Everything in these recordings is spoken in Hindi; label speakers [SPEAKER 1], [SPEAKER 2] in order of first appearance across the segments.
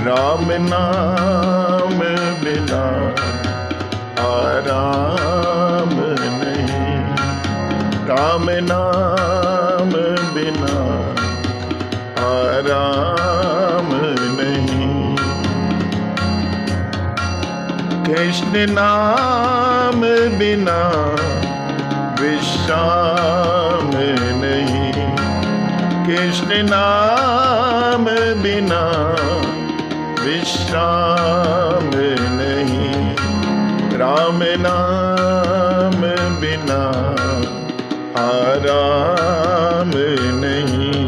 [SPEAKER 1] राम नाम बिना आराम नहीं, राम नाम बिना आराम नहीं, कृष्ण नाम बिना विश्राम नहीं, कृष्ण नाम बिना विश्राम नहीं, राम नाम बिना आराम नहीं।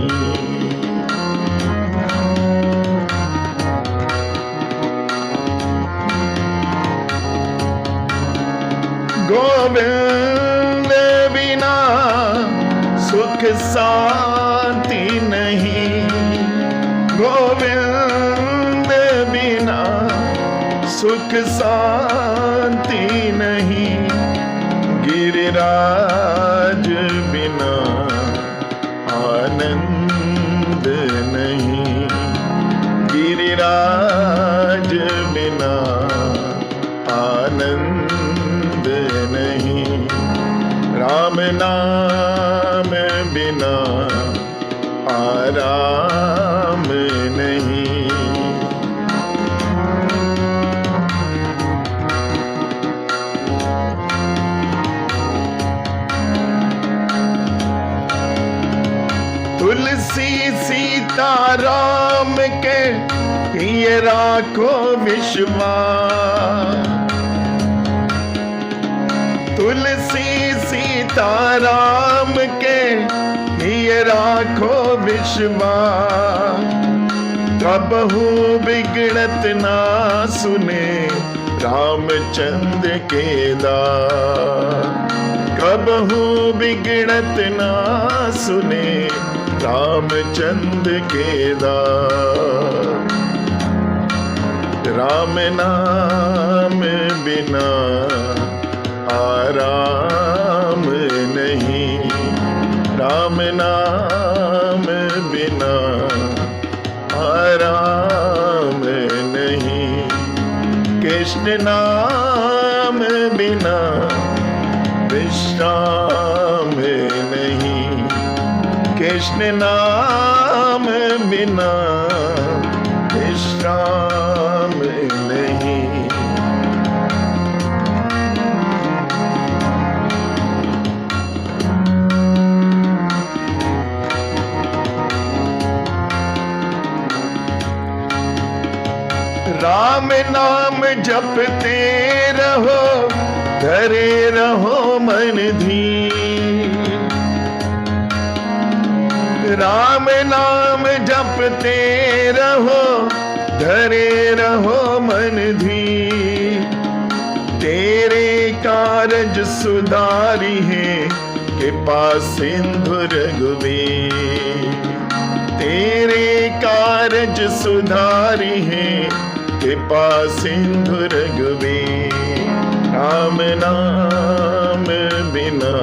[SPEAKER 1] गोविंद बिना सुख शांति नहीं, गोविंद बिना सुख शांति नहीं, गिरिराज बिना आनंद नहीं, गिरिराज बिना आनंद नहीं, राम नाम बिना आराम नहीं। तुलसी सीता राम के ये राखो विश्वास, तुलसी सीता राम के ये राखो विश्वास, कबहू बिगड़त ना सुने रामचंद्र के दास, कबहू बिगड़त ना सुने रामचंद्र के दास, राम नाम बिना आराम नहीं, राम नाम बिना आराम नहीं, कृष्ण नाम बिना विश्राम नहीं, कृष्ण नाम बिना विश्राम नहीं। राम नाम जपते रहो, धरे रहो मन धीर, राम नाम जपते रहो, धरे रहो मन धीर, तेरे कारज सुधारी है कृपा सिंधु रघुवीर, तेरे कारज सुधारी है कृपा सिंधु रघुवीर, राम नाम बिना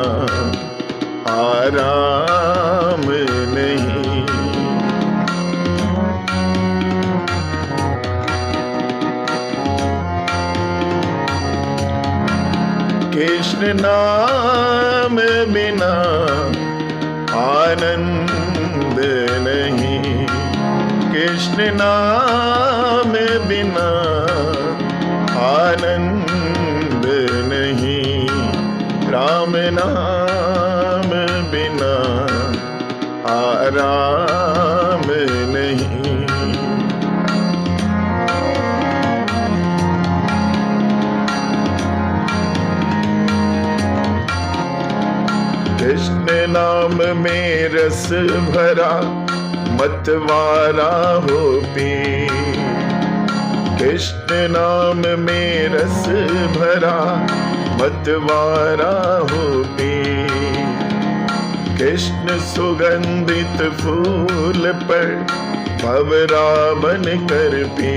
[SPEAKER 1] आराम नहीं, कृष्ण नाम बिना आनंद नहीं, कृष्ण नाम बिना आनंद नहीं, राम नाम बिना आराम नहीं। कृष्ण नाम में रस भरा मतवारा हो पी, कृष्ण नाम में रस भरा मतवारा हो पी, कृष्ण सुगंधित फूल पर भवरा बन कर पी,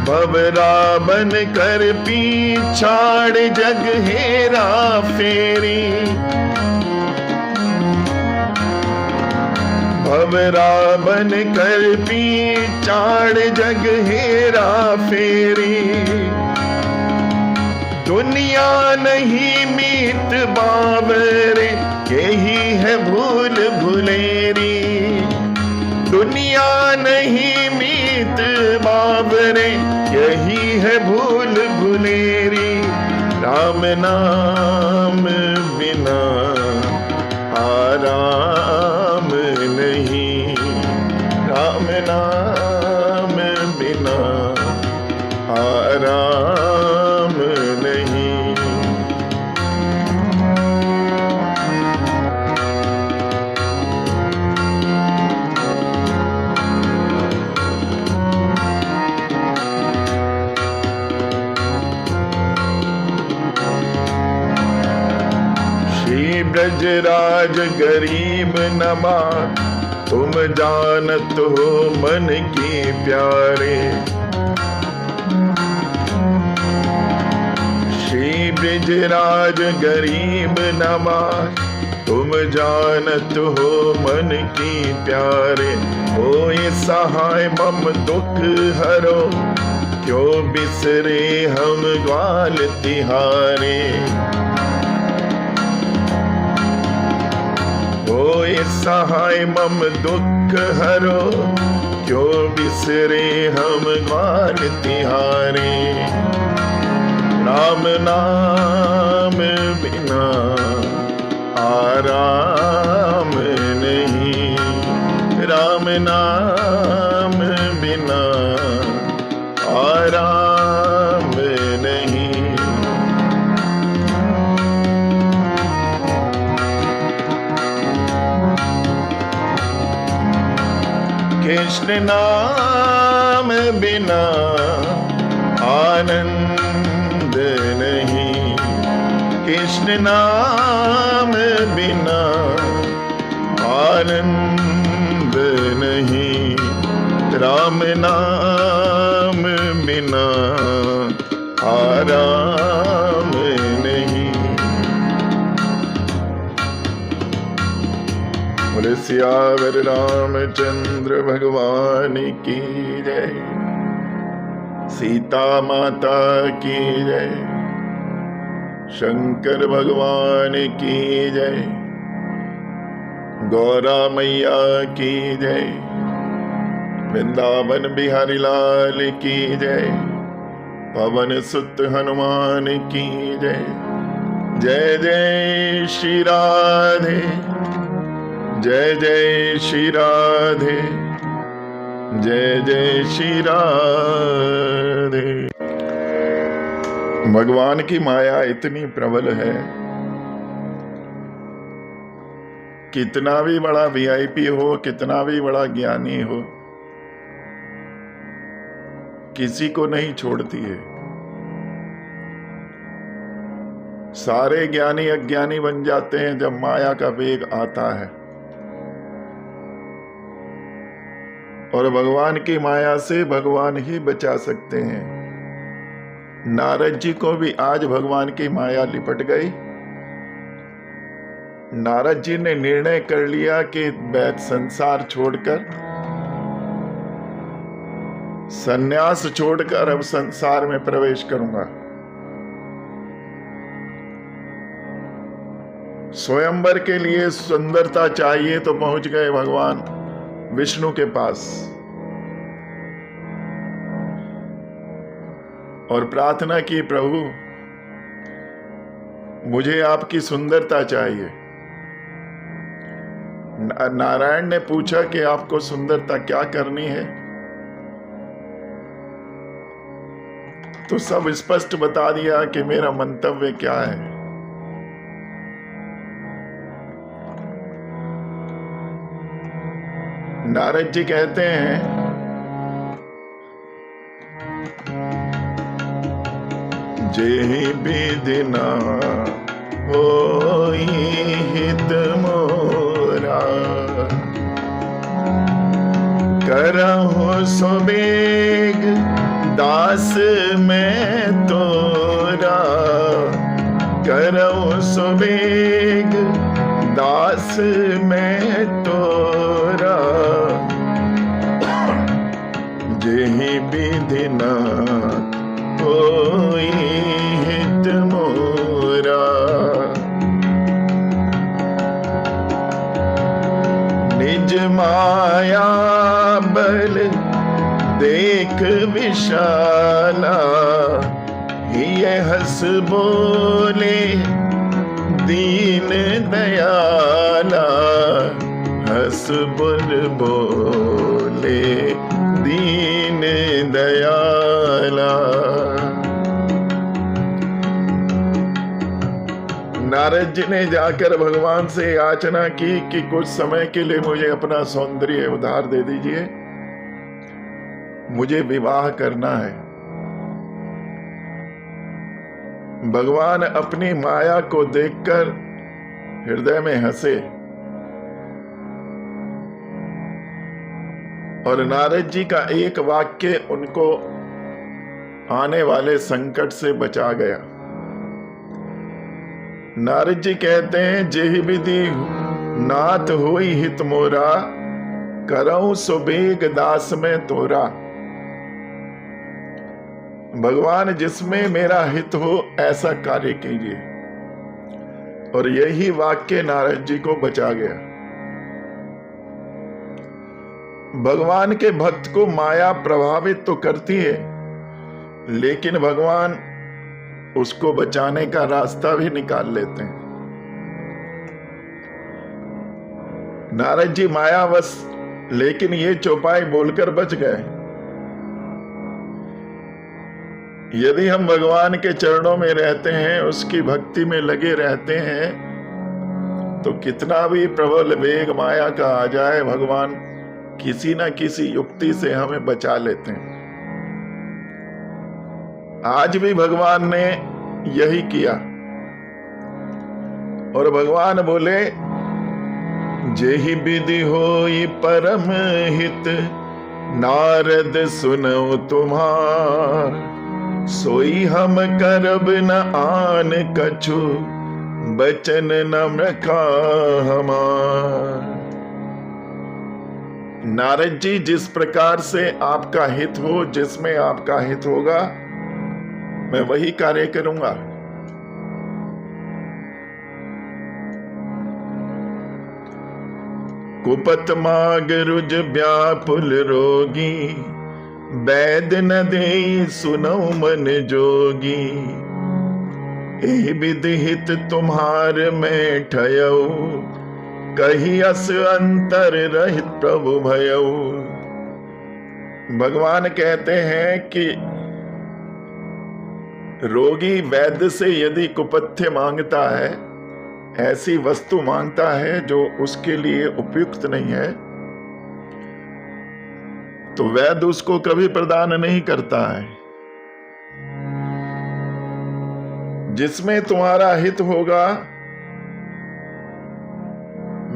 [SPEAKER 1] भवरा बन कर पी, छाड़ जग हेरा फेरी, भवरा बन कर पीछाड़ जग हेरा फेरी। दुनिया नहीं मीत बावरे, यही है भूल भुलेरी। दुनिया नहीं मीत बावरे, यही है भूल भुलेरी। राम नाम बिना आराम नहीं, राम नाम बिना आराम नहीं। श्री ब्रजराज गरीब नवाज, तुम जानत हो मन की प्यारे। श्री ब्रजराज गरीब नवाज, तुम जानत हो मन की प्यारे। होए सहाय मम दुख हरो, क्यों बिसरे हम ग्वाल तिहारे। होए सहाय मम दुख हरो, क्यों बिसरे हम ग्वाल तिहारे। राम नाम बिना आराम नहीं, राम नाम बिना आराम नहीं। कृष्ण नाम बिना आनंद नहीं, कृष्ण नाम बिना आनंद नहीं। राम नाम बिना आराम नहीं। बोले सियावर रामचंद्र भगवान की जय, सीता माता की जय, शंकर भगवान की जय, गौरा मैया की जय, वृंदावन बिहारी लाल की जय, पवन सुत हनुमान की जय। जय जय श्री राधे, जय जय श्री राधे, जय जय श्री राधे। भगवान की माया इतनी प्रबल है, कितना भी बड़ा वीआईपी हो, कितना भी बड़ा ज्ञानी हो, किसी को नहीं छोड़ती है। सारे ज्ञानी अज्ञानी बन जाते हैं जब माया का वेग आता है, और भगवान की माया से भगवान ही बचा सकते हैं। नारद जी को भी आज भगवान की माया लिपट गई। नारद जी ने निर्णय कर लिया कि मैं संसार छोड़कर, सन्यास छोड़कर अब संसार में प्रवेश करूंगा। स्वयंवर के लिए सुंदरता चाहिए तो पहुंच गए भगवान विष्णु के पास और प्रार्थना की, प्रभु मुझे आपकी सुंदरता चाहिए। नारायण ने पूछा कि आपको सुंदरता क्या करनी है, तो सब स्पष्ट बता दिया कि मेरा मंतव्य क्या है। नारद जी कहते हैं, जेहि विधिना होई हित मोरा, करहु सुबेग दास मैं तोरा, करहु सुबेग दास मैं तोरा। निज माया बल देख विशाला, ये हंस बोले दीन दयाला, हंस बोले दीन दयाला। नारद जी ने जाकर भगवान से याचना की कि कुछ समय के लिए मुझे अपना सौंदर्य उधार दे दीजिए, मुझे विवाह करना है। भगवान अपनी माया को देखकर हृदय में हंसे और नारद जी का एक वाक्य उनको आने वाले संकट से बचा गया। नारद जी कहते हैं, जेहि विधि नाथ होई हित मोरा, करऊं सुबेग दास में तोरा। भगवान जिसमें मेरा हित हो ऐसा कार्य कीजिए। और यही वाक्य नारद जी को बचा गया। भगवान के भक्त को माया प्रभावित तो करती है, लेकिन भगवान उसको बचाने का रास्ता भी निकाल लेते हैं। नारद जी मायावश, लेकिन ये चौपाई बोलकर बच गए। यदि हम भगवान के चरणों में रहते हैं, उसकी भक्ति में लगे रहते हैं, तो कितना भी प्रबल वेग माया का आ जाए, भगवान किसी न किसी युक्ति से हमें बचा लेते हैं। आज भी भगवान ने यही किया। और भगवान बोले, जेहि विधि होई परम हित, नारद सुनो तुम्हार, सोई हम करब न आन कछु, बचन न रखा हमार। नारद जी, जिस प्रकार से आपका हित हो, जिसमें आपका हित होगा, मैं वही कार्य करूंगा। कुपत माग रुज व्यापुल रोगी, वैद न दे सुनो मन जोगी। एहि विधि हित तुम्हार में ठयऊ, कही अस अंतर रहित प्रभु भयऊ। भगवान कहते हैं कि रोगी वैद्य से यदि कुपथ्य मांगता है, ऐसी वस्तु मांगता है जो उसके लिए उपयुक्त नहीं है, तो वैद्य उसको कभी प्रदान नहीं करता है। जिसमें तुम्हारा हित होगा,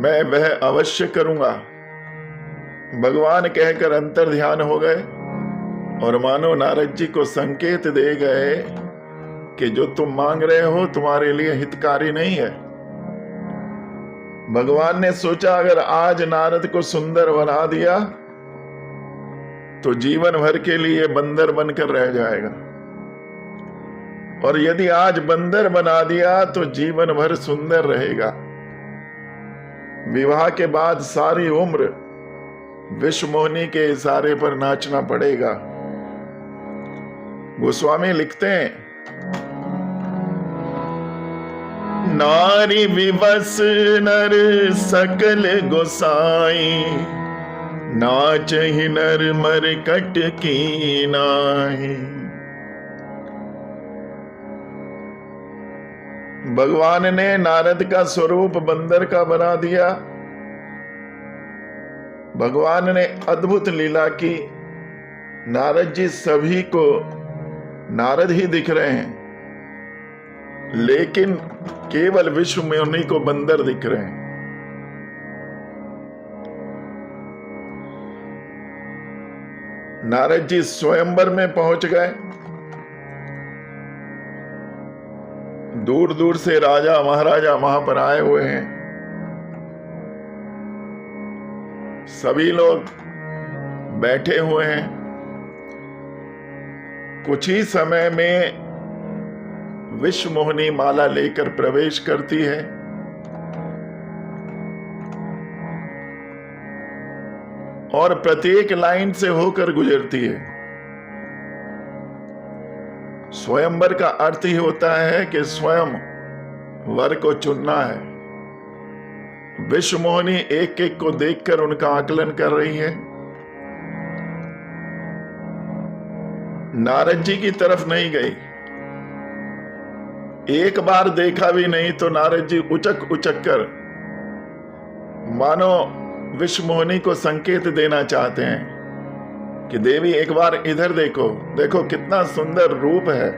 [SPEAKER 1] मैं वह अवश्य करूंगा। भगवान कहकर अंतर ध्यान हो गए और मानो नारद जी को संकेत दे गए कि जो तुम मांग रहे हो तुम्हारे लिए हितकारी नहीं है। भगवान ने सोचा, अगर आज नारद को सुंदर बना दिया तो जीवन भर के लिए बंदर बनकर रह जाएगा, और यदि आज बंदर बना दिया तो जीवन भर सुंदर रहेगा। विवाह के बाद सारी उम्र विश्वमोहिनी के इशारे पर नाचना पड़ेगा। गोस्वामी लिखते हैं, नारी विवश नर सकल गोसाई, नाच ही नर मर कट की नाही। भगवान ने नारद का स्वरूप बंदर का बना दिया। भगवान ने अद्भुत लीला की। नारद जी सभी को नारद ही दिख रहे हैं, लेकिन केवल विश्व में उन्हीं को बंदर दिख रहे हैं। नारद जी स्वयंवर में पहुंच गए। दूर दूर से राजा महाराजा वहां पर आए हुए हैं। सभी लोग बैठे हुए हैं। कुछ ही समय में विश्वमोहिनी माला लेकर प्रवेश करती है। और प्रत्येक लाइन से होकर गुजरती है। स्वयंवर का अर्थ ही होता है कि स्वयं वर को चुनना है। विश्वमोहिनी एक एक को देखकर उनका आकलन कर रही है। नारद जी की तरफ नहीं गई, एक बार देखा भी नहीं तो नारद जी उचक उचक कर मानो विश्वमोहिनी को संकेत देना चाहते हैं कि देवी एक बार इधर देखो, देखो कितना सुंदर रूप है।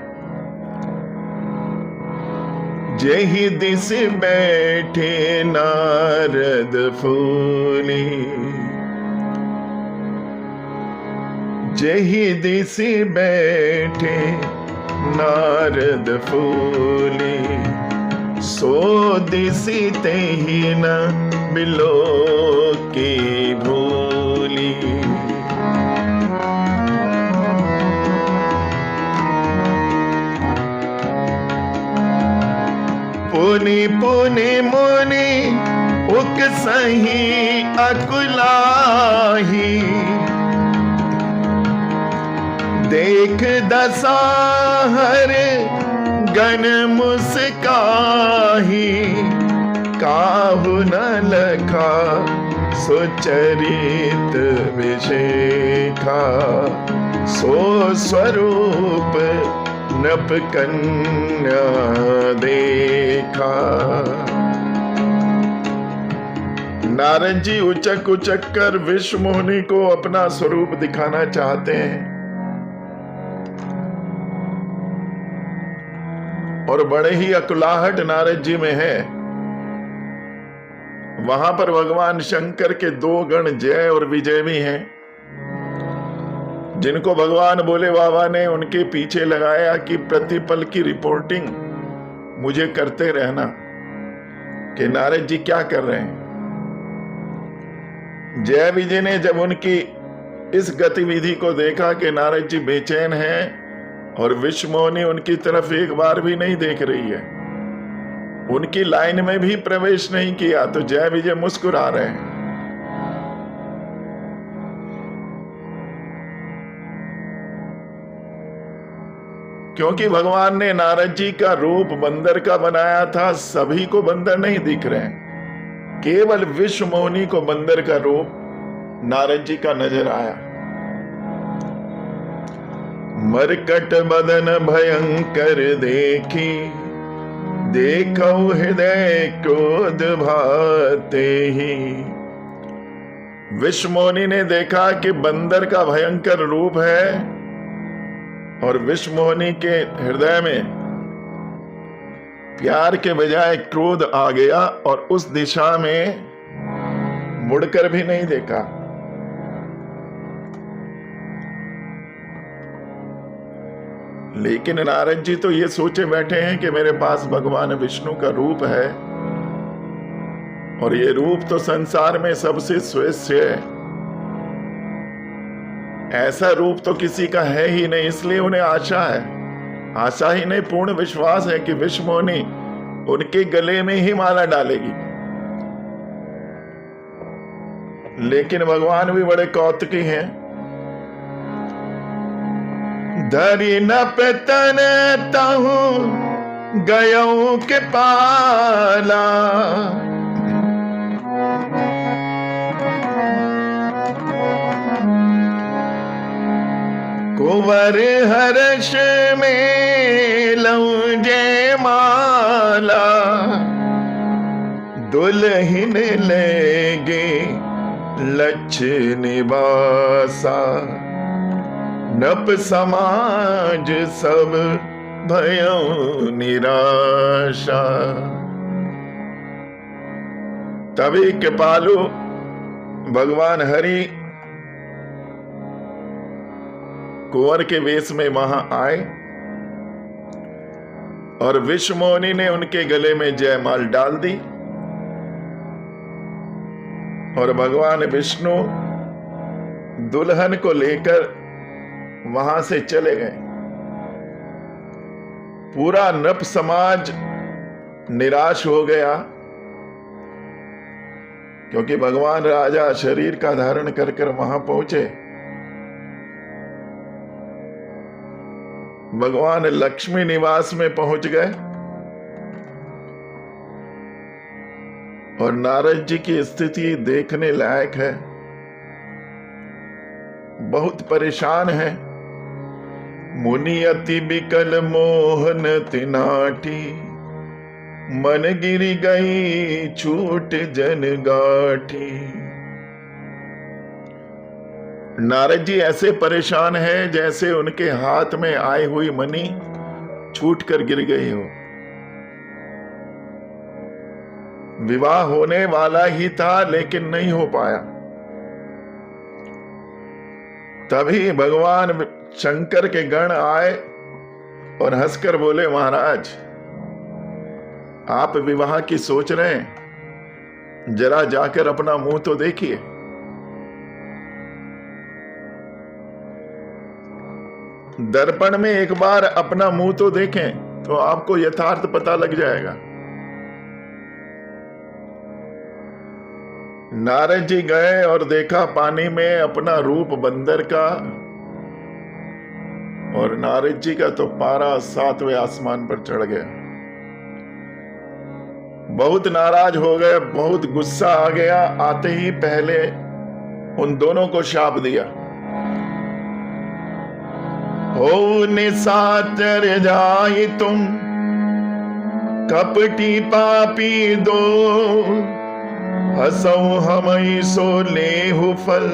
[SPEAKER 1] जेहि दिस बैठे नारद फूली, जेहि दिस बैठे नारद फूली, सो दिसि तेहि न बिलो की भूली। पुनि पुनि मुनि उकसहि अकुलाहि, देख दसाहर गण मुस्काहि, काहू न लखा सुचरित विशेखा, सो स्वरूप नप कन्या देखा। नारद जी उचक उचक कर विश्वमोहिनी को अपना स्वरूप दिखाना चाहते हैं और बड़े ही अकुलाहट नारद जी में है। वहां पर भगवान शंकर के दो गण जय और विजय भी हैं, जिनको भगवान भोले बाबा ने उनके पीछे लगाया कि प्रतिपल की रिपोर्टिंग मुझे करते रहना कि नारद जी क्या कर रहे हैं। जय विजय ने जब उनकी इस गतिविधि को देखा कि नारद जी बेचैन हैं और विश्वमोहिनी उनकी तरफ एक बार भी नहीं देख रही है, उनकी लाइन में भी प्रवेश नहीं किया, तो जय विजय मुस्कुरा रहे हैं। क्योंकि भगवान ने नारद जी का रूप बंदर का बनाया था, सभी को बंदर नहीं दिख रहे हैं, केवल विश्वमोहिनी को बंदर का रूप नारद जी का नजर आया। मरकट बदन भयंकर देखी, देखो हृदय क्रोध भाते ही। विश्वमोहिनी ने देखा कि बंदर का भयंकर रूप है और विश्वमोहिनी के हृदय में प्यार के बजाय क्रोध आ गया और उस दिशा में मुड़कर भी नहीं देखा। लेकिन नारद जी तो ये सोचे बैठे हैं कि मेरे पास भगवान विष्णु का रूप है और ये रूप तो संसार में सबसे श्रेष्ठ है, ऐसा रूप तो किसी का है ही नहीं। इसलिए उन्हें आशा है, आशा ही नहीं पूर्ण विश्वास है कि विश्वमोहिनी उनके गले में ही माला डालेगी। लेकिन भगवान भी बड़े कौतुकी हैं। धरी नप तन तहु गयों के पाला, कुंवर हर्ष में लऊं जय माला, दुल्हन लेगे लक्ष निवासा, नप समाज सब भयो निराशा। तभी कृपालु भगवान हरि कुंवर के वेश में वहां आए और विश्वमोहिनी ने उनके गले में जयमाल डाल दी और भगवान विष्णु दुल्हन को लेकर वहां से चले गए। पूरा नप समाज निराश हो गया क्योंकि भगवान राजा शरीर का धारण कर कर वहां पहुंचे। भगवान लक्ष्मी निवास में पहुंच गए और नारद जी की स्थिति देखने लायक है। बहुत परेशान है। मुनि अति बिकल मोहन तिनाठी, मन गिरी गई छूट जन गाठी। नारद जी ऐसे परेशान हैं जैसे उनके हाथ में आई हुई मणि छूट कर गिर गई हो। विवाह होने वाला ही था लेकिन नहीं हो पाया। तभी भगवान शंकर के गण आए और हंसकर बोले, महाराज आप विवाह की सोच रहे हैं, जरा जाकर अपना मुंह तो देखिए। दर्पण में एक बार अपना मुंह तो देखें तो आपको यथार्थ पता लग जाएगा। नारद जी गए और देखा पानी में अपना रूप बंदर का, और नारद जी का तो पारा 7वें आसमान पर चढ़ गया। बहुत नाराज हो गए, बहुत गुस्सा आ गया। आते ही पहले उन दोनों को शाप दिया, हो निशाचर जाई तुम कपटी पापी दो, हसौ हमई सो लेहु फल,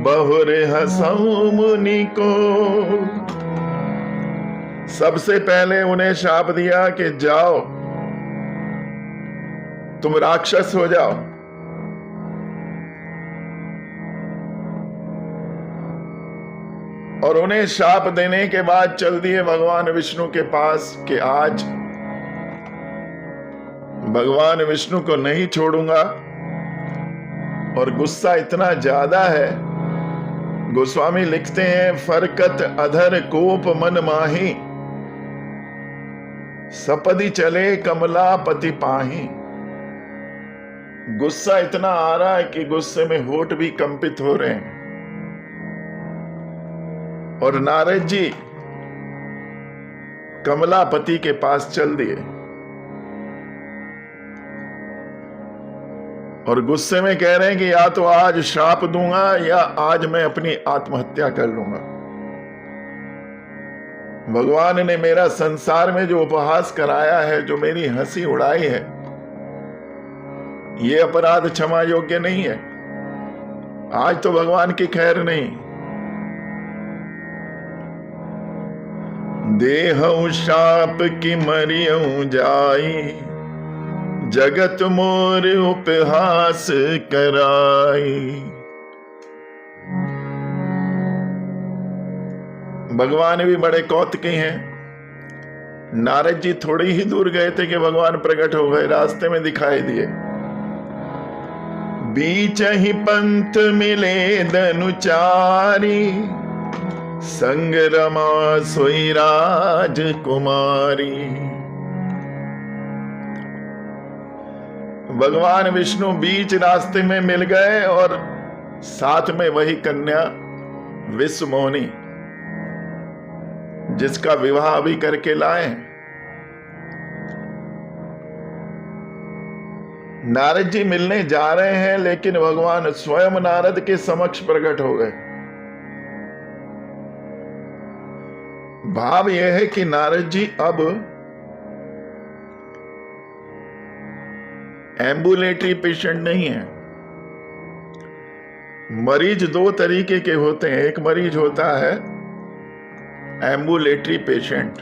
[SPEAKER 1] बहुर हसौ मुनि को। सबसे पहले उन्हें शाप दिया कि जाओ तुम राक्षस हो जाओ। और उन्हें शाप देने के बाद चल दिए भगवान विष्णु के पास कि आज भगवान विष्णु को नहीं छोड़ूंगा। और गुस्सा इतना ज्यादा है, गोस्वामी लिखते हैं, फरकत अधर कोप मन माही, सपदी चले कमलापति पाही। गुस्सा इतना आ रहा है कि गुस्से में होठ भी कंपित हो रहे हैं। और नारद जी कमलापति के पास चल दिए और गुस्से में कह रहे हैं कि या तो आज श्राप दूंगा या आज मैं अपनी आत्महत्या कर लूंगा। भगवान ने मेरा संसार में जो उपहास कराया है, जो मेरी हंसी उड़ाई है, ये अपराध क्षमा योग्य नहीं है। आज तो भगवान की खैर नहीं। देहु शाप की मरियऊ जाई, जगत मोर उपहास कराई। भगवान भी बड़े कौतुकी हैं। नारद जी थोड़ी ही दूर गए थे कि भगवान प्रकट हो गए, रास्ते में दिखाई दिए। बीच ही पंथ मिले धनुचारी, संग रमा सोई राजकुमारी। भगवान विष्णु बीच रास्ते में मिल गए और साथ में वही कन्या विश्वमोहिनी, जिसका विवाह अभी करके लाए। नारद जी मिलने जा रहे हैं, लेकिन भगवान स्वयं नारद के समक्ष प्रकट हो गए। भाव यह है कि नारद जी अब एम्बुलेटरी पेशेंट नहीं है। मरीज दो तरीके के होते हैं। एक मरीज होता है एम्बुलेटरी पेशेंट,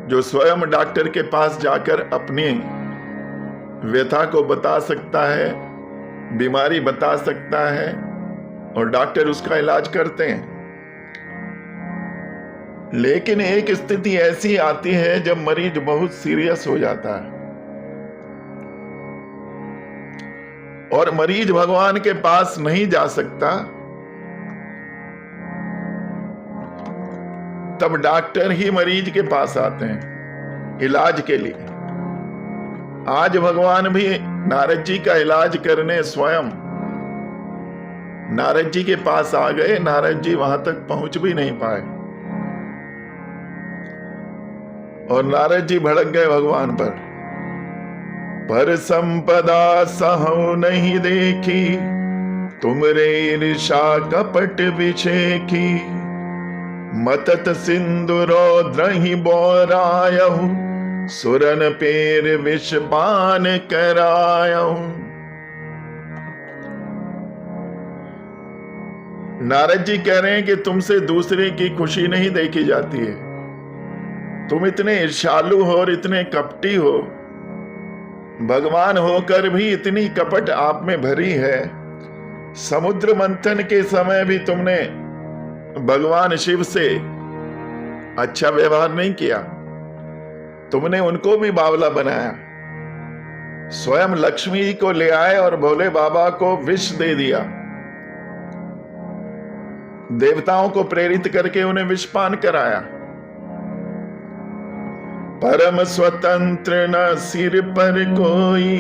[SPEAKER 1] जो स्वयं डॉक्टर के पास जाकर अपनी व्यथा को बता सकता है, बीमारी बता सकता है और डॉक्टर उसका इलाज करते हैं। लेकिन एक स्थिति ऐसी आती है जब मरीज बहुत सीरियस हो जाता है और मरीज भगवान के पास नहीं जा सकता, तब डॉक्टर ही मरीज के पास आते हैं इलाज के लिए। आज भगवान भी नारद जी का इलाज करने स्वयं नारद जी के पास आ गए। नारद जी वहां तक पहुंच भी नहीं पाए और नारद जी भड़क गए भगवान पर संपदा सहु नहीं देखी, तुमरे ईर्षा कपट विषेखी। मतत सिंधु रौद्रहि बोरायहु, सुरन पेर विषपान करायहु। नारद जी कह रहे हैं कि तुमसे दूसरे की खुशी नहीं देखी जाती है, तुम इतने ईर्ष्यालु हो और इतने कपटी हो, भगवान होकर भी इतनी कपट आप में भरी है। समुद्र मंथन के समय भी तुमने भगवान शिव से अच्छा व्यवहार नहीं किया, तुमने उनको भी बावला बनाया। स्वयं लक्ष्मी जी को ले आए और भोले बाबा को विष दे दिया, देवताओं को प्रेरित करके उन्हें विषपान कराया। परम स्वतंत्र न सिर पर कोई,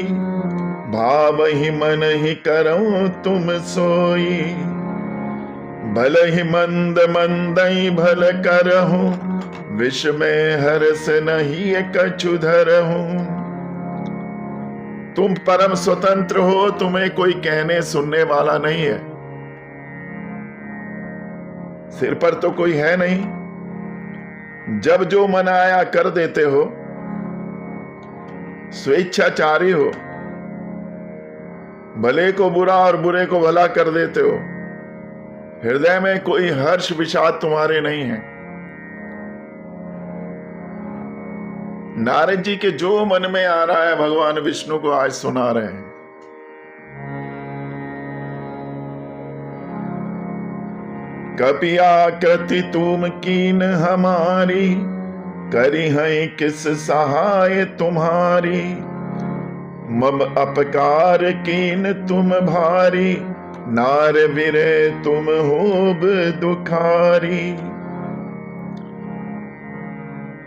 [SPEAKER 1] भाव ही मन ही करऊं तुम सोई। भल ही मंद मंदई भल करहूं, विष में हर्ष नहीं कछु धरहूं। तुम परम स्वतंत्र हो, तुम्हें कोई कहने सुनने वाला नहीं है, सिर पर तो कोई है नहीं, जब जो मन आया कर देते हो, स्वेच्छाचारी हो, भले को बुरा और बुरे को भला कर देते हो, हृदय में कोई हर्ष विषाद तुम्हारे नहीं है। नारद जी के जो मन में आ रहा है भगवान विष्णु को आज सुना रहे हैं। कपि आकृति तुम कीन हमारी, करी है किस सहाय तुम्हारी। मम अपकार कीन तुम भारी, नार विरे तुम होब दुखारी।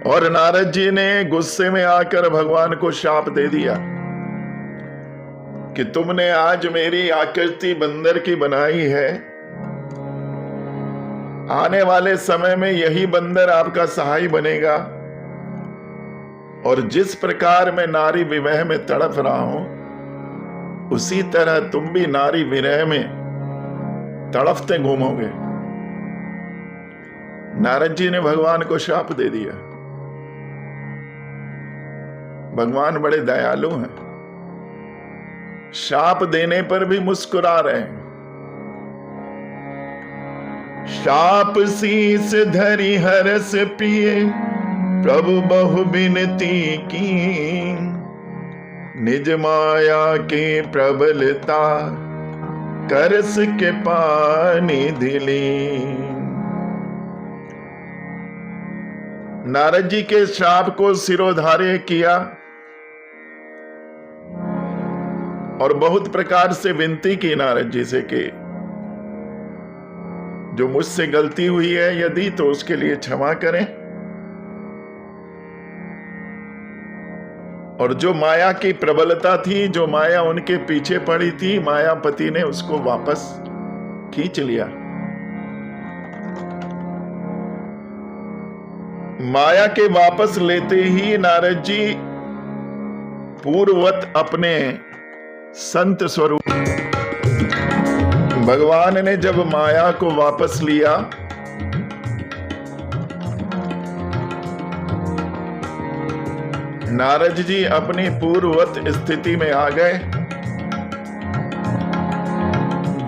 [SPEAKER 1] और नारद जी ने गुस्से में आकर भगवान को शाप दे दिया कि तुमने आज मेरी आकृति बंदर की बनाई है, आने वाले समय में यही बंदर आपका सहाय बनेगा। और जिस प्रकार मैं नारी विरह में तड़प रहा हूं, उसी तरह तुम भी नारी विरह में तड़पते घूमोगे। नारद जी ने भगवान को शाप दे दिया। भगवान बड़े दयालु हैं, शाप देने पर भी मुस्कुरा रहे हैं। शाप शीस धरि हरस पिए, प्रभु बहु बिनती की। निज माया के प्रबलता, करस के पानी दिली। नारद जी के शाप को सिरोधार्य किया और बहुत प्रकार से विनती की नारद जी से कि जो मुझसे गलती हुई है यदि, तो उसके लिए क्षमा करें। और जो माया की प्रबलता थी, जो माया उनके पीछे पड़ी थी, मायापति ने उसको वापस खींच लिया। माया के वापस लेते ही नारद जी पूर्ववत अपने संत स्वरूप। भगवान ने जब माया को वापस लिया, नारद जी अपनी पूर्ववत स्थिति में आ गए।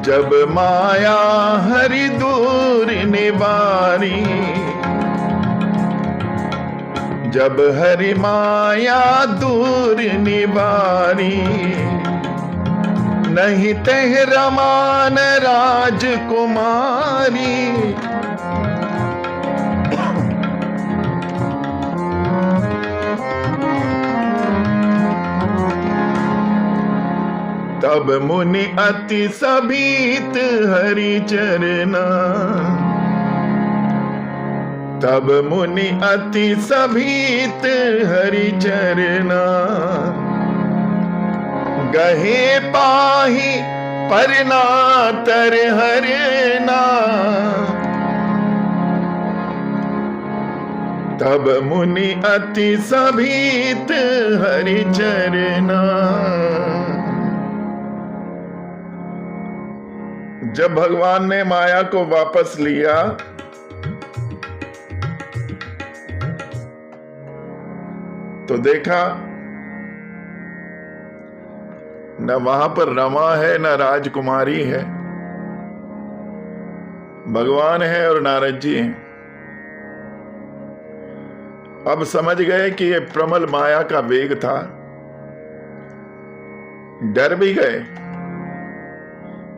[SPEAKER 1] जब माया हरि दूर निवारी, जब हरि माया दूर निवारी। नहीं तह रमान राजकुमारी। तब मुनि अति सभीत हरि चरना, तब मुनि अति सभीत हरि चरना। गहे पाही परना तर हरना, तब मुनि अति सभीत हरि चरना। जब भगवान ने माया को वापस लिया तो देखा न वहां पर रमा है न राजकुमारी है, भगवान है और नारद जी हैं। अब समझ गए कि ये प्रमल माया का वेग था, डर भी गए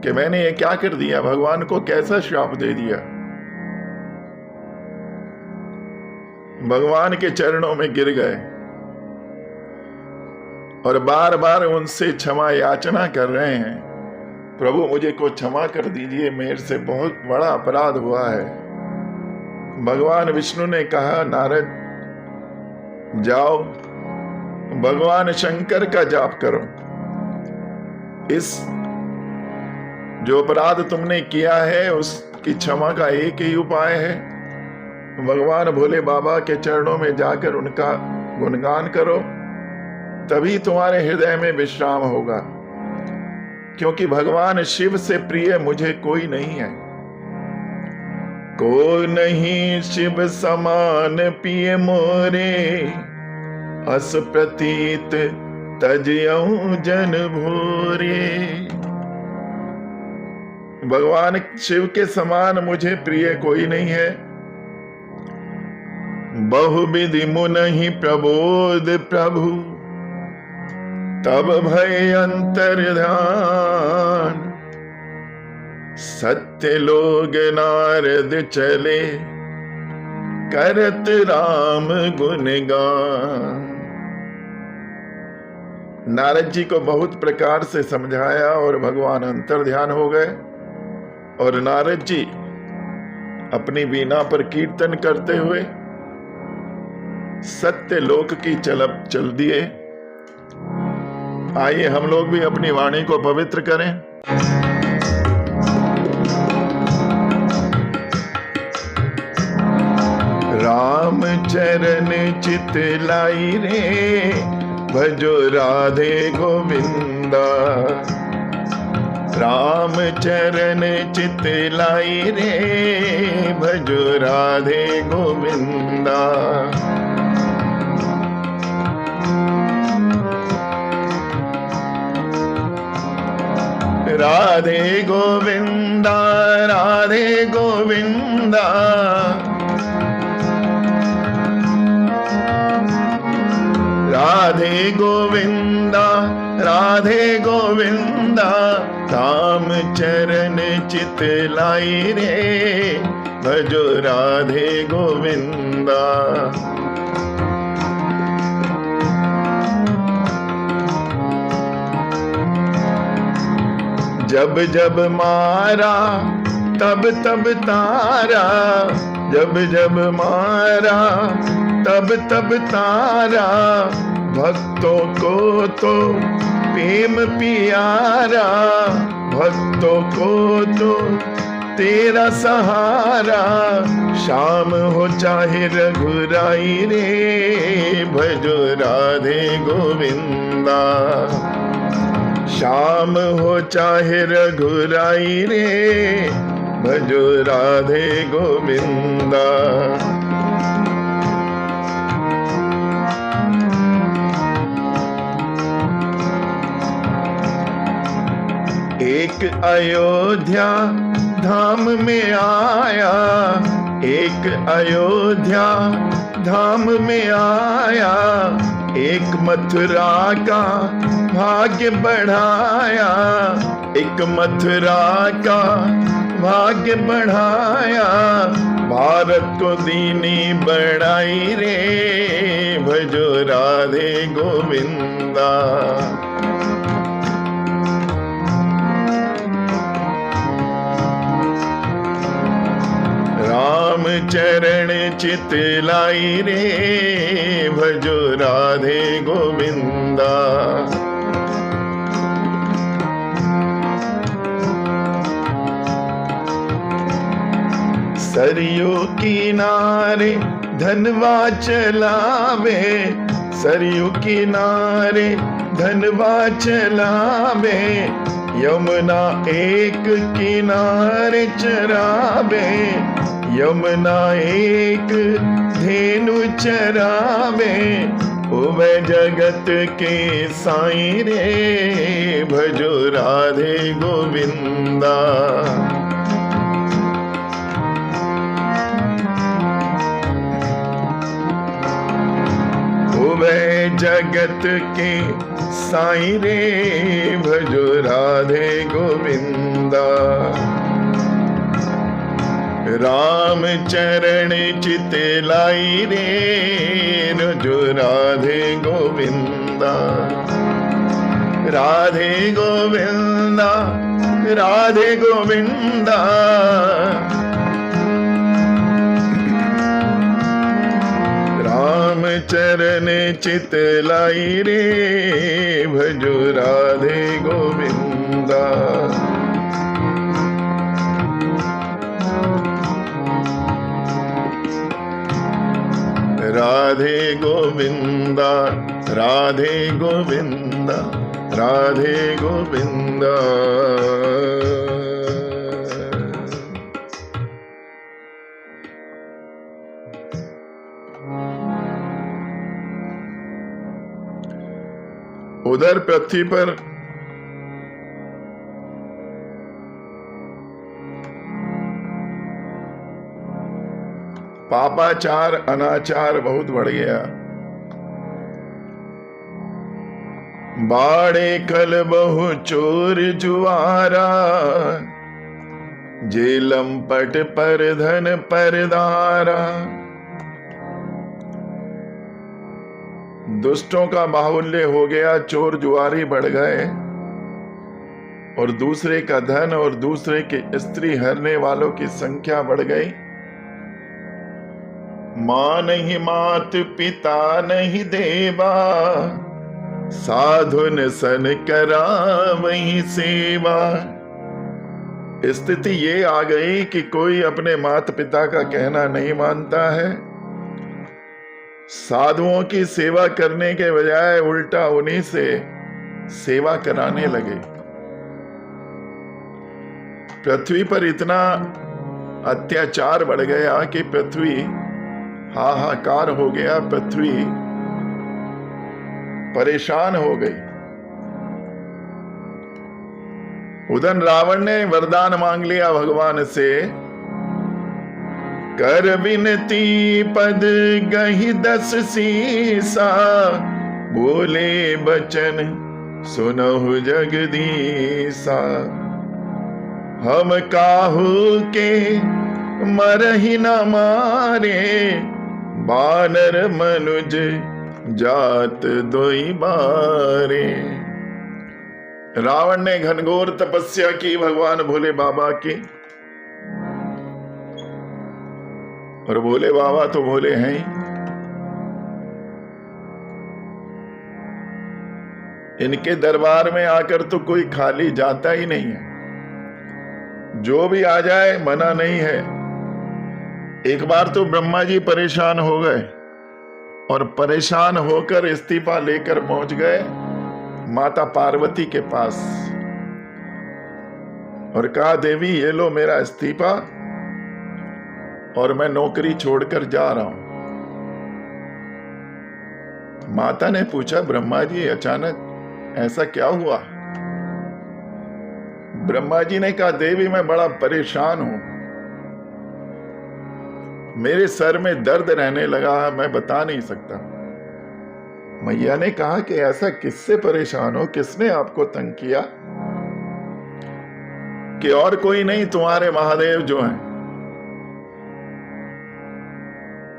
[SPEAKER 1] कि मैंने ये क्या कर दिया, भगवान को कैसा श्राप दे दिया। भगवान के चरणों में गिर गए और बार बार उनसे क्षमा याचना कर रहे हैं, प्रभु मुझे को क्षमा कर दीजिए, मेरे से बहुत बड़ा अपराध हुआ है। भगवान विष्णु ने कहा, नारद जाओ भगवान शंकर का जाप करो, इस जो अपराध तुमने किया है उसकी क्षमा का एक ही उपाय है, भगवान भोले बाबा के चरणों में जाकर उनका गुणगान करो, तभी तुम्हारे हृदय में विश्राम होगा। क्योंकि भगवान शिव से प्रिय मुझे कोई नहीं है। को नहीं शिव समान पिय मोरे, अस प्रतीत तजयऊ जन भोरे। भगवान शिव के समान मुझे प्रिय कोई नहीं है। बहुविधि मुनहि प्रबोध प्रभु, तब भय अंतर ध्यान। सत्य लोग नारद चले, करत राम गुणगान। नारद जी को बहुत प्रकार से समझाया और भगवान अंतर ध्यान हो गए। और नारद जी अपनी वीणा पर कीर्तन करते हुए सत्य लोक की चल दिए। आइए हम लोग भी अपनी वाणी को पवित्र करें। राम चरण चित लाई रे, भजो राधे गोविंदा। राम चरण चित लाई रे, भजो राधे गोविंदा। राधे गोविंदा राधे गोविंदा, राधे गोविंदा राधे गोविंदा। राम चरण चित लाई रे, भजो राधे गोविंदा। जब जब मारा तब तब तारा, जब जब मारा तब तब तारा। भक्तों को तो प्रेम प्यारा, भक्तों को तो तेरा सहारा। शाम हो चाहे रघुराई रे, भजो राधे गोविंदा। शाम हो चाहे रघुराई रे, भजो राधे गोविंदा। एक अयोध्या धाम में आया, एक अयोध्या धाम में आया। एक मथुरा का भाग्य बढ़ाया, एक मथुरा का भाग्य बढ़ाया। भारत को दीनी बढ़ाई रे, भजो राधे गोविंदा। राम चरण चित लाई रे, भजो राधे गोविंदा। सरयू किनारे धनवा चलावे, सरयू किनारे धनवा चलावे, यमुना एक किनारे चरावे, यमुना एक धेनु चरावे, उवे जगत के साईं रे, भजो राधे गोविंदा। उवे जगत के साईं रे, भजो राधे गोविंदा। राम चरण चित लाई रे, भजो राधे गोविंदा। राधे गोविंदा, राधे गोविंदा। राम चरण चित लाई रे, भजो राधे गोविंदा। राधे गोविंदा, राधे गोविंदा, राधे गोविंदा। उधर पृथ्वी पर पापाचार अनाचार बहुत बढ़ गया। बाड़े कल बहु चोर जुआरा, जेलम पट पर धन परदारा। दुष्टों का बाहुल्य हो गया, चोर जुआरी बढ़ गए, और दूसरे का धन और दूसरे के स्त्री हरने वालों की संख्या बढ़ गई। मां नहीं मात पिता नहीं देवा, साधुन सन करा वही सेवा। स्थिति ये आ गई कि कोई अपने माता पिता का कहना नहीं मानता है। साधुओं की सेवा करने के बजाय उल्टा उन्हीं से सेवा कराने लगे। पृथ्वी पर इतना अत्याचार बढ़ गया कि पृथ्वी हाहाकार हो गया, पृथ्वी परेशान हो गई। उधर रावण ने वरदान मांग लिया भगवान से, कर विनती पद गही 10 सीसा, बोले बचन सुनहु जगदीसा। हम काहू के मरहि न मारे, बानर मनुज जात दोई बारे। रावण ने घनघोर तपस्या की भगवान भोले बाबा की, और भोले बाबा तो भोले हैं ही। इनके दरबार में आकर तो कोई खाली जाता ही नहीं है, जो भी आ जाए मना नहीं है। एक बार तो ब्रह्मा जी परेशान हो गए और परेशान होकर इस्तीफा लेकर पहुंच गए माता पार्वती के पास और कहा, देवी ये लो मेरा इस्तीफा और मैं नौकरी छोड़कर जा रहा हूं। माता ने पूछा, ब्रह्मा जी अचानक ऐसा क्या हुआ? ब्रह्मा जी ने कहा, देवी मैं बड़ा परेशान हूं, मेरे सर में दर्द रहने लगा है, मैं बता नहीं सकता। मैया ने कहा कि ऐसा किससे परेशान हो, किसने आपको तंग किया? कि और कोई नहीं, तुम्हारे महादेव जो हैं।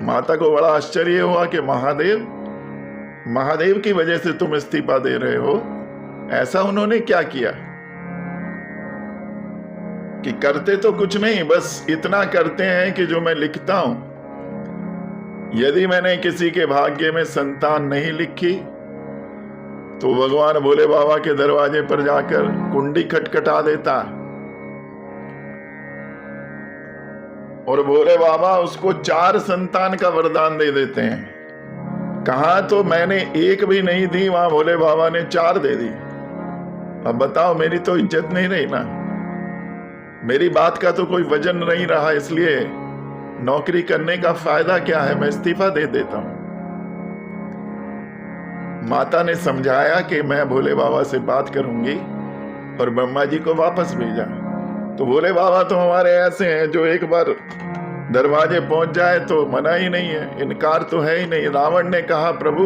[SPEAKER 1] माता को बड़ा आश्चर्य हुआ कि महादेव की वजह से तुम इस्तीफा दे रहे हो, ऐसा उन्होंने क्या किया? कि करते तो कुछ नहीं, बस इतना करते हैं कि जो मैं लिखता हूं, यदि मैंने किसी के भाग्य में संतान नहीं लिखी तो भगवान भोले बाबा के दरवाजे पर जाकर कुंडी खटखटा देता। और भोले बाबा उसको 4 संतान का वरदान दे देते हैं। कहा तो मैंने एक भी नहीं दी, वहां भोले बाबा ने 4 दे दी। अब बताओ, मेरी तो इज्जत नहीं रही ना, मेरी बात का तो कोई वजन नहीं रहा, इसलिए नौकरी करने का फायदा क्या है, मैं इस्तीफा दे देता हूं। माता ने समझाया कि मैं भोले बाबा से बात करूंगी और ब्रह्मा जी को वापस भेजा। तो भोले बाबा तो हमारे ऐसे हैं जो एक बार दरवाजे पहुंच जाए तो मना ही नहीं है, इनकार तो है ही नहीं। रावण ने कहा प्रभु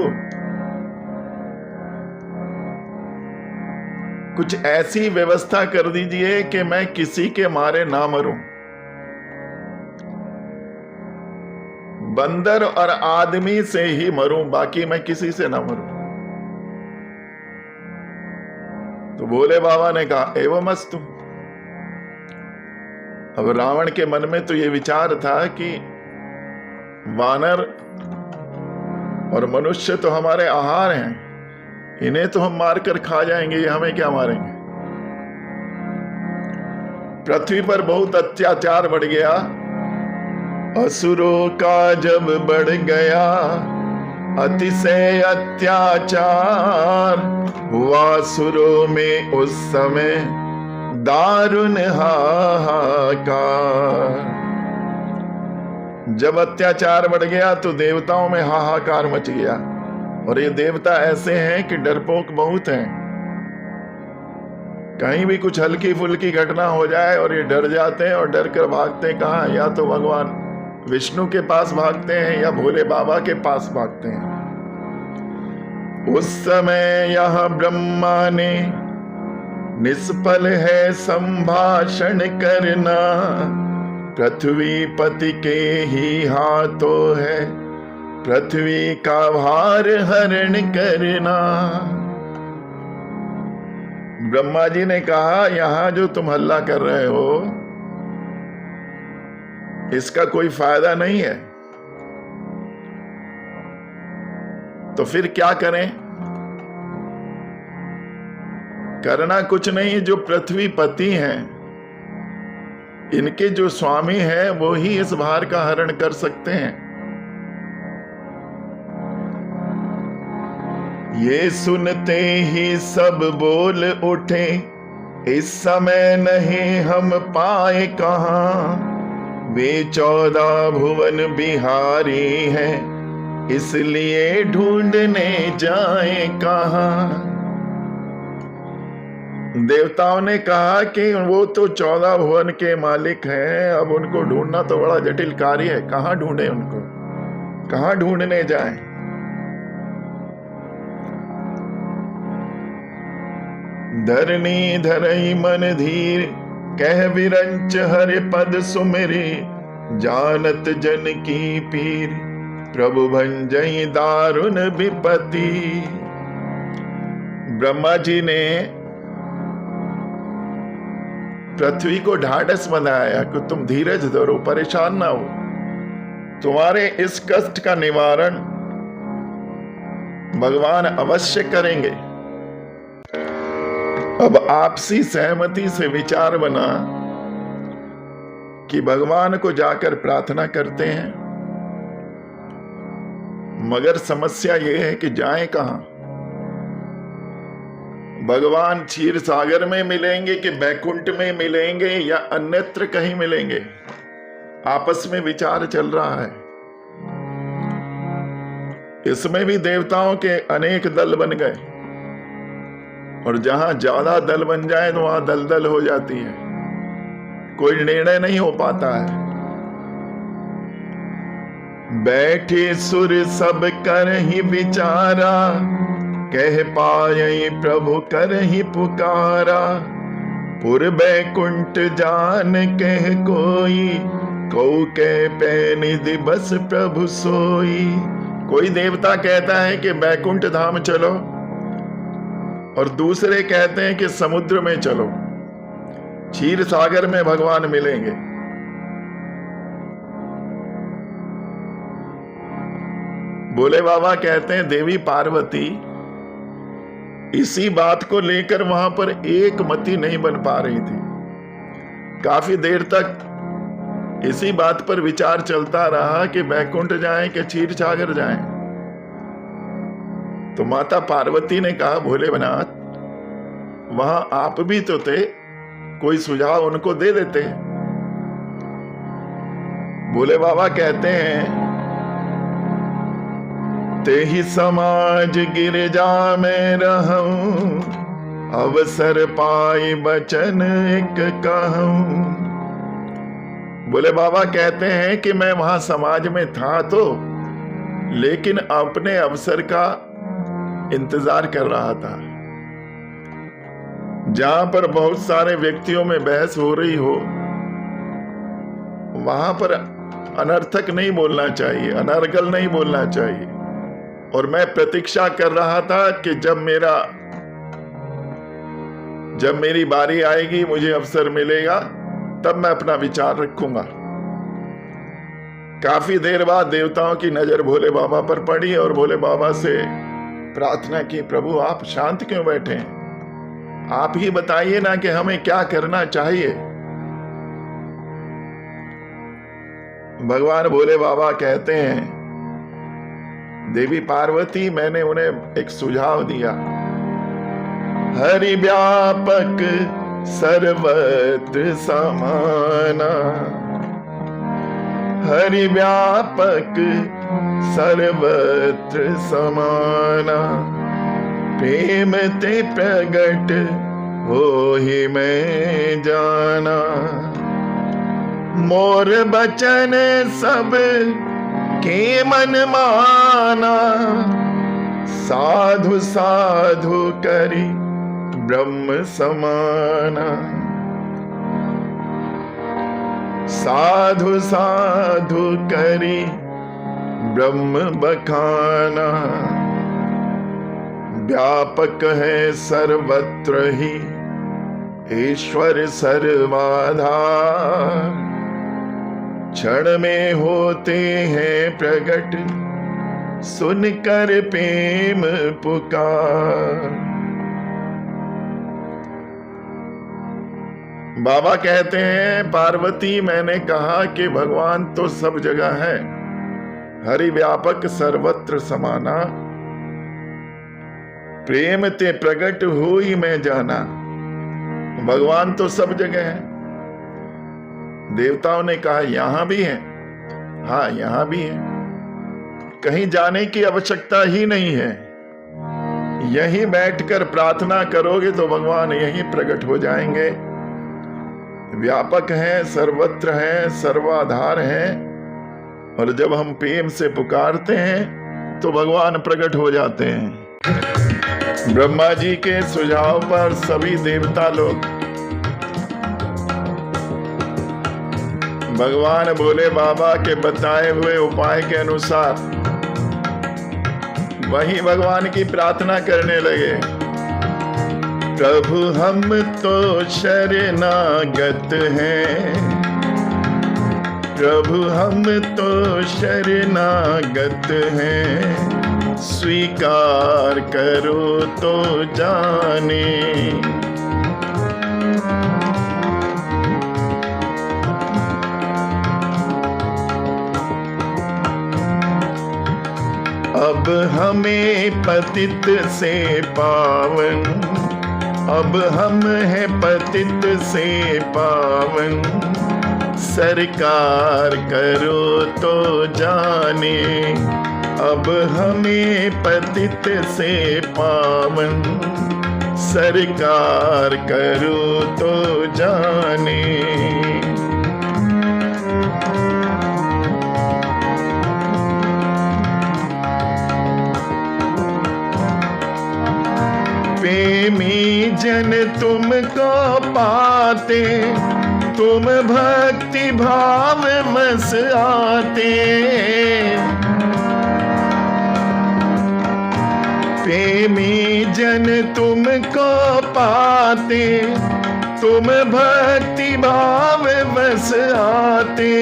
[SPEAKER 1] कुछ ऐसी व्यवस्था कर दीजिए कि मैं किसी के मारे ना मरूं, बंदर और आदमी से ही मरूं, बाकी मैं किसी से ना मरूं। तो भोले बाबा ने कहा एवमस्तु। अब रावण के मन में तो ये विचार था कि वानर और मनुष्य तो हमारे आहार हैं, इन्हें तो हम मारकर खा जाएंगे, ये हमें क्या मारेंगे। पृथ्वी पर बहुत अत्याचार बढ़ गया। असुरों का जब बढ़ गया अतिशय अत्याचार, हुआ असुरों में उस समय दारुण हाहाकार। जब अत्याचार बढ़ गया तो देवताओं में हाहाकार मच गया। और ये देवता ऐसे हैं कि डरपोक बहुत हैं, कहीं भी कुछ हल्की फुल्की घटना हो जाए और ये डर जाते हैं और डर कर भागते हैं। कहाँ? या तो भगवान विष्णु के पास भागते हैं या भोले बाबा के पास भागते हैं। उस समय यह ब्रह्मा ने निष्फल है संभाषण करना, पृथ्वी पति के ही हाथों है पृथ्वी का भार हरण करना। ब्रह्मा जी ने कहा यहां जो तुम हल्ला कर रहे हो इसका कोई फायदा नहीं है, तो फिर क्या करें? करना कुछ नहीं, जो पृथ्वी पति हैं, इनके जो स्वामी हैं वो ही इस भार का हरण कर सकते हैं। ये सुनते ही सब बोल उठे, इस समय नहीं हम पाए कहां, वे 14 भुवन बिहारी हैं, इसलिए ढूंढने जाए कहां। देवताओं ने कहा कि वो तो 14 भुवन के मालिक हैं, अब उनको ढूंढना तो बड़ा जटिल कार्य है, कहां ढूंढे उनको, कहां ढूंढने जाएं। धरनी धरई मन धीर, कह विरंच हरि पद सुमिरी, जानत जन की पीर, प्रभु भंजई दारुण विपत्ति। ब्रह्मा जी ने पृथ्वी को ढाढ़स बनाया कि तुम धीरज धरो, परेशान ना हो, तुम्हारे इस कष्ट का निवारण भगवान अवश्य करेंगे। अब आपसी सहमति से विचार बना कि भगवान को जाकर प्रार्थना करते हैं, मगर समस्या यह है कि जाएं कहां? भगवान क्षीर सागर में मिलेंगे कि बैकुंठ में मिलेंगे या अन्यत्र कहीं मिलेंगे? आपस में विचार चल रहा है। इसमें भी देवताओं के अनेक दल बन गए, और जहां ज्यादा दल बन जाए तो वहां दलदल हो जाती है, कोई निर्णय नहीं हो पाता है। बैठे सुर सब कर ही विचारा, कह पाए प्रभु कर ही पुकारा, पुर बैकुंठ जान कह कोई, कौ कह पै निधि बस प्रभु सोई। कोई देवता कहता है कि बैकुंठ धाम चलो, और दूसरे कहते हैं कि समुद्र में चलो, क्षीर सागर में भगवान मिलेंगे। भोले बाबा कहते हैं देवी पार्वती इसी बात को लेकर वहां पर एक मति नहीं बन पा रही थी। काफी देर तक इसी बात पर विचार चलता रहा कि बैकुंठ जाएं कि क्षीर सागर जाएं। तो माता पार्वती ने कहा, भोलेनाथ वहां आप भी तो थे, कोई सुझाव उनको दे देते। भोले बाबा कहते हैं, ते ही समाज गिरजा में रहूं, अवसर पाई बचन एक कहूं। भोले बाबा कहते हैं कि मैं वहां समाज में था तो, लेकिन अपने अवसर का इंतजार कर रहा था। जहां पर बहुत सारे व्यक्तियों में बहस हो रही हो, वहां पर अनर्थक नहीं बोलना चाहिए, अनर्गल नहीं बोलना चाहिए। और मैं प्रतीक्षा कर रहा था कि जब मेरी बारी आएगी, मुझे अवसर मिलेगा, तब मैं अपना विचार रखूंगा। काफी देर बाद देवताओं की नजर भोले बाबा पर पड़ी और भोले बाबा से प्रार्थना की, प्रभु आप शांत क्यों बैठे हैं? आप ही बताइए ना कि हमें क्या करना चाहिए। भगवान भोले बाबा कहते हैं, देवी पार्वती मैंने उन्हें एक सुझाव दिया। हरि व्यापक सर्वत्र समाना, हरि व्यापक सर्वत्र समाना, प्रेम ते प्रगट हो ही मैं जाना। मोर बचन सब के मन माना, साधु साधु करी ब्रह्म समाना, साधु साधु करी ब्रह्म बखाना। व्यापक है सर्वत्र ही ईश्वर सर्वाधार, क्षण में होते हैं प्रगट सुनकर प्रेम पुकार। बाबा कहते हैं, पार्वती मैंने कहा कि भगवान तो सब जगह है, हरि व्यापक सर्वत्र समाना, प्रेम ते प्रगट हो ही मैं जाना। भगवान तो सब जगह है। देवताओं ने कहा यहां भी है। हाँ यहां भी है, कहीं जाने की आवश्यकता ही नहीं है। यहीं बैठकर प्रार्थना करोगे तो भगवान यहीं प्रकट हो जाएंगे। व्यापक है, सर्वत्र है, सर्वाधार है। और जब हम प्रेम से पुकारते हैं तो भगवान प्रकट हो जाते हैं। ब्रह्मा जी के सुझाव पर सभी देवता लोग भगवान भोले बाबा के बताए हुए उपाय के अनुसार वही भगवान की प्रार्थना करने लगे। प्रभु हम तो शरणागत हैं, प्रभु हम तो शरणागत हैं, स्वीकार करो तो जाने। अब हमें पतित से पावन, अब हम हैं पतित से पावन, सरकार करो तो जाने। अब हमें पतित से पावन, सरकार करो तो जाने। प्रेमी जन तुमको पाते, तुम भक्ति भाव बस आते। प्रेमी जन तुमको पाते, तुम भक्ति भाव बस आते।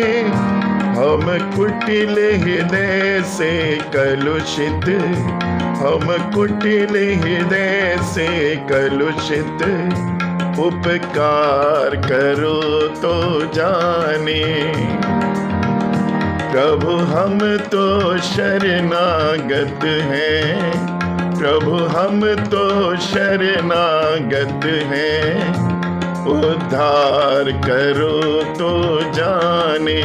[SPEAKER 1] हम कुटिल हृदय से कलुषित, हम कुटिल हृदय से कलुषित, उपकार करो तो जाने। प्रभु हम तो शरणागत हैं, प्रभु हम तो शरणागत हैं, उद्धार करो तो जाने।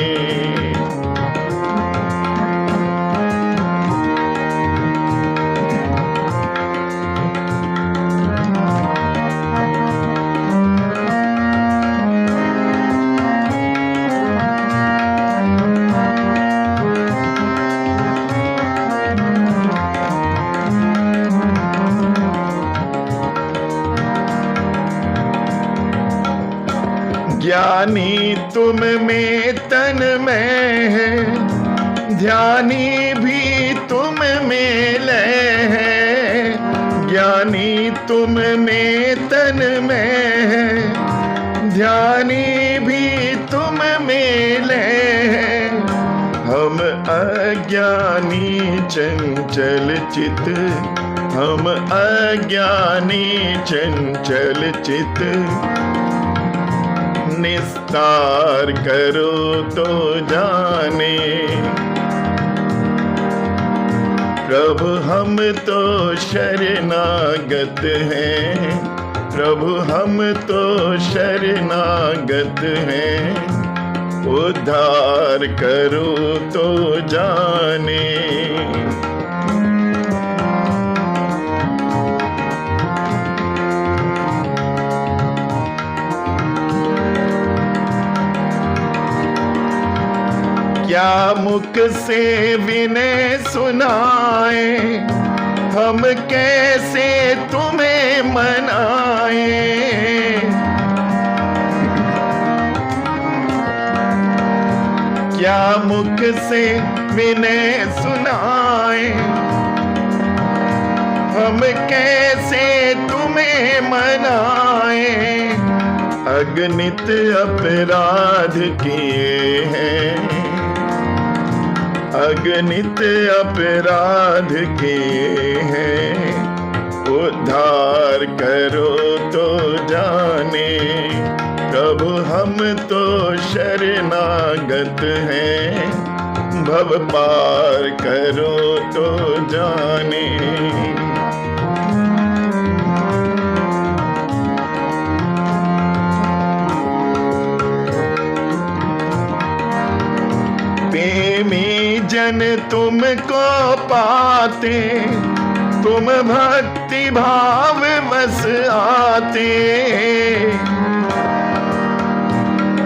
[SPEAKER 1] ज्ञानी तुम में तन में है, ध्यानी भी तुम में लय है। ज्ञानी तुम में तन में है, ध्यानी भी तुम में लय है। हम अज्ञानी चंचल चित, हम अज्ञानी चंचल चित, निस्तार करो तो जाने। प्रभु हम तो शरणागत हैं, प्रभु हम तो शरणागत हैं, उद्धार करो तो जाने। क्या मुख से विनय सुनाए, हम कैसे तुम्हें मनाए। क्या मुख से विनय सुनाए, हम कैसे तुम्हें मनाए। अगणित अपराध किए हैं, अगणित अपराध किए हैं, उद्धार करो तो जाने। प्रभु हम तो शरणागत हैं, भव पार करो तो जाने। प्रेमी जन तुमको पाते, तुम भक्ति भाव बस आते।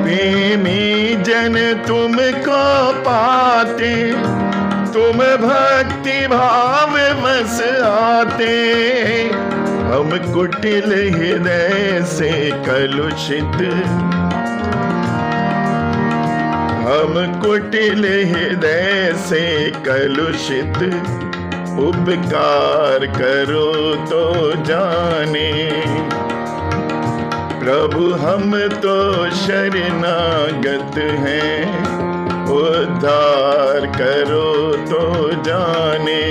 [SPEAKER 1] प्रेमी जन तुमको पाते, तुम भक्ति भाव बस आते। हम कुटिल हृदय से कलुषित, हम कुटिल हृदय से कलुषित, उपकार करो तो जाने। प्रभु हम तो शरणागत हैं, उद्धार करो तो जाने।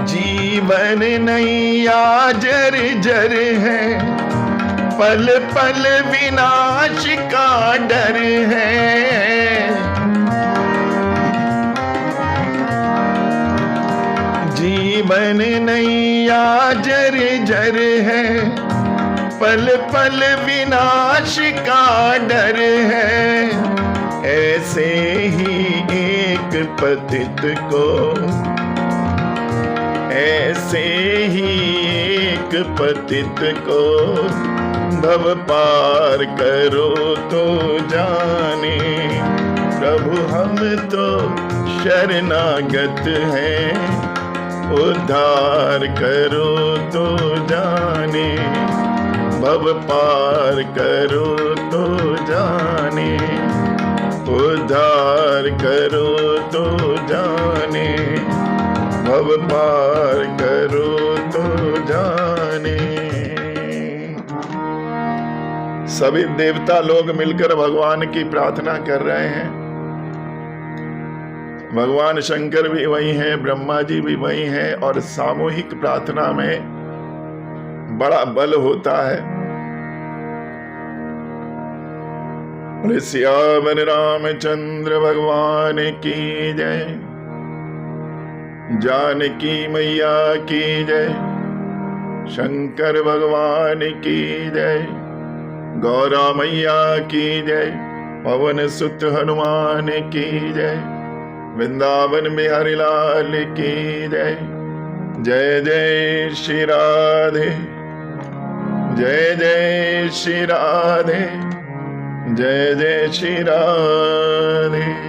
[SPEAKER 1] जीवन नैया जर जर है, पल पल विनाश का डर है। जीवन नैया जर जर है, पल पल विनाश का डर है। ऐसे ही एक पतित को, ऐसे ही एक पतित को, भव पार करो तो जाने। प्रभु हम तो शरणागत हैं, उद्धार करो तो जाने। भव पार करो तो जाने, उद्धार करो तो जाने। भव पार करो तो जाने। सभी देवता लोग मिलकर भगवान की प्रार्थना कर रहे हैं। भगवान शंकर भी वही हैं, ब्रह्मा जी भी वही हैं, और सामूहिक प्रार्थना में बड़ा बल होता है। बोले सियावर रामचंद्र भगवान की जय, जानकी मैया की जय, शंकर भगवान की जय, गौरा मैया की जय, पवन सुत हनुमान की जय, वृंदावन बिहारी लाल की जय। जय जय श्री राधे, जय जय श्री राधे, जय जय श्री राधे।